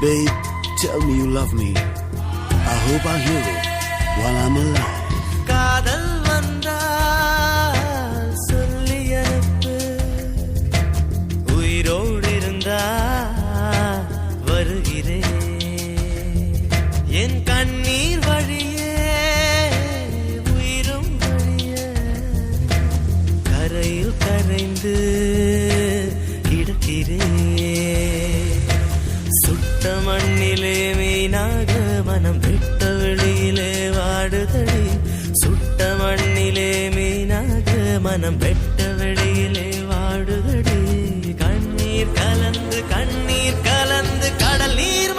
Babe, tell me you love me. I hope I hear it while I'm alive. காதல் வந்தால் சொல்லி அனுப்பு, உயிரோடு இருந்தா வருகிறேன். என் கண்ணீர் வழியே உயிரும் வழிய கரையில் கரைந்து கிடக்கிறேன். சுட்ட மண்ணிலே மீனாக மனம் விட்ட வெளியிலே வாடுதடி. சுட்ட மண்ணிலே மீனாக மனம் வெட்ட வெளியிலே வாடுதடி. கண்ணீர் கலந்து கடல் நீர்